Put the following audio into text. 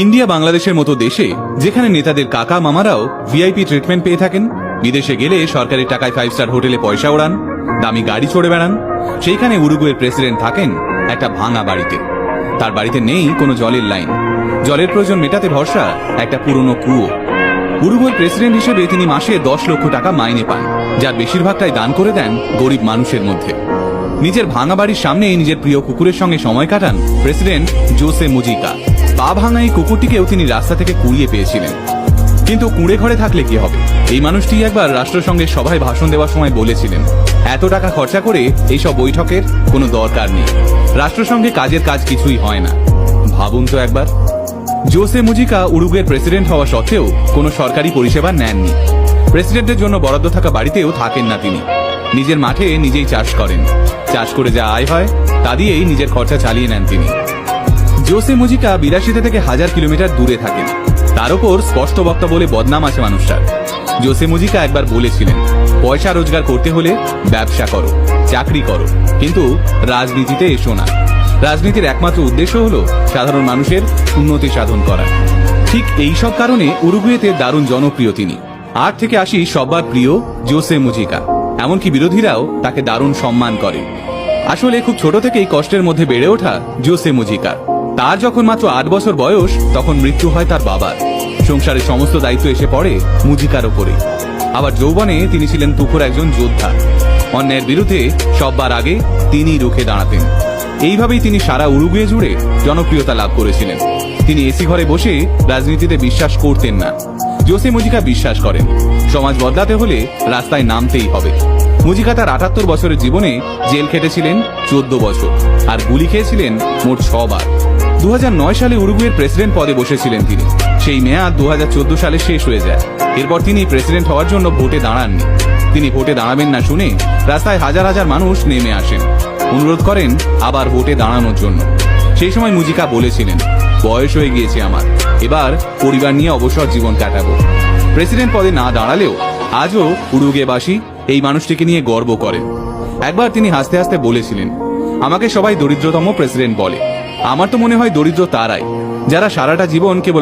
India বাংলাদেশের মতো দেশে যেখানে নেতাদের কাকা মামারাও ভিআইপি ট্রিটমেন্ট পেয়ে থাকেন, বিদেশে গেলে সরকারি টাকায় 5 স্টার হোটেলে পয়সা ওড়ান, দামি গাড়ি চড়ে বেড়ান, সেইখানে উরুগুয়ের প্রেসিডেন্ট থাকেন একটা ভাঙা বাড়িতে। তার বাড়িতে নেই কোনো জলের লাইন, জলের প্রয়োজন মেটাতে ভরসা একটা পুরনো কুয়ো। উরুগুয়ের প্রেসিডেন্ট হিসেবে তিনি মাসে 10 লক্ষ টাকা মাইনে পান, যার বেশিরভাগটাই দান করে দেন গরিব মানুষের মধ্যে। নিজের ভাঙা বাড়ির সামনেই নিজের প্রিয় কুকুরের সঙ্গে সময় কাটান প্রেসিডেন্ট জোসে মুজিকা। পা ভাঙা এই কুকুরটিকেও তিনি রাস্তা থেকে কুড়িয়ে পেয়েছিলেন। কিন্তু কুঁড়ে ঘরে থাকলে কি হবে? এই মানুষটি একবার রাষ্ট্রসংঘের সভায় ভাষণ দেওয়ার সময় বলেছিলেন, এত টাকা খরচা করে এইসব বৈঠকের কোনো দরকার নেই, রাষ্ট্রসংঘে কাজের কাজ কিছুই হয় না। ভাবুন তো একবার। জোসে মুজিকা উরুগুয়ের প্রেসিডেন্ট হওয়া সত্ত্বেও কোনো সরকারি পরিষেবা নেননি। প্রেসিডেন্টের জন্য বরাদ্দ থাকা বাড়িতেও থাকেন না তিনি। নিজের মাঠে নিজেই চাষ করেন, চাষ করে যা আয় হয় তা দিয়েই নিজের খরচা চালিয়ে নেন তিনি। জোসে মুজিকা 82 থেকে 1000 কিলোমিটার দূরে থাকেন। তার উপর স্পষ্ট বক্তা বলে বদনাম আছে মানুষটার। জোসে মুজিকা একবার বলেছিলেন, পয়সা রোজগার করতে হলে ব্যবসা করো, চাকরি করো, কিন্তু রাজনীতিতে এসো না। রাজনীতির একমাত্র উদ্দেশ্য হলো সাধারণ মানুষের উন্নতি সাধন করা। ঠিক এই সব কারণে উরুগুয়েতে দারুণ জনপ্রিয় তিনি। 8 থেকে 80 সবার প্রিয় জোসে মুজিকা, এমনকি বিরোধীরাও তাকে দারুণ সম্মান করে। আসলে খুব ছোট থেকেই কষ্টের মধ্যে বেড়ে ওঠা জোসে মুজিকা। তার যখন মাত্র 8 বছর বয়স তখন মৃত্যু হয় তার বাবার। সংসারের সমস্ত দায়িত্ব এসে পড়ে মুজিকার ওপরে। আবার যৌবনে তিনি ছিলেন তুখোর একজন যোদ্ধা। অন্যায়ের বিরুদ্ধে সববার আগে তিনিই রুখে দাঁড়াতেন। এইভাবেই তিনি সারা উরুগুয়ে জুড়ে জনপ্রিয়তা লাভ করেছিলেন। তিনি এসি ঘরে বসে রাজনীতিতে বিশ্বাস করতেন না। জোসে মুজিকা বিশ্বাস করেন সমাজ বদলাতে হলে রাস্তায় নামতেই হবে। মুজিকা তার 78 বছরের জীবনে জেল খেটেছিলেন 14 বছর, আর গুলি খেয়েছিলেন মোট 6 বার। 2009 সালে উরুগুয়ের প্রেসিডেন্ট পদে বসেছিলেন তিনি। সেই মেয়াদ 2014 সালে শেষ হয়ে যায়। এরপর তিনি প্রেসিডেন্ট হওয়ার জন্য ভোটে দাঁড়াননি। তিনি ভোটে দাঁড়াবেন না শুনে রাস্তায় হাজার হাজার মানুষ নেমে আসেন, অনুরোধ করেন আবার ভোটে দাঁড়ানোর জন্য। সেই সময় মুজিকা বলেছিলেন, বয়স হয়ে গিয়েছে আমার, এবার পরিবার নিয়ে অবসর জীবন কাটাবো। প্রেসিডেন্ট পদে না দাঁড়ালেও আজও উরুগুয়েবাসী এই মানুষটিকে নিয়ে গর্ব করেন। একবার তিনি হাসতে হাসতে বলেছিলেন, আমাকে সবাই দরিদ্রতম প্রেসিডেন্ট বলে। আমার তো মনে হয় দরিদ্র তারাই যারা সারাটা জীবন কেবল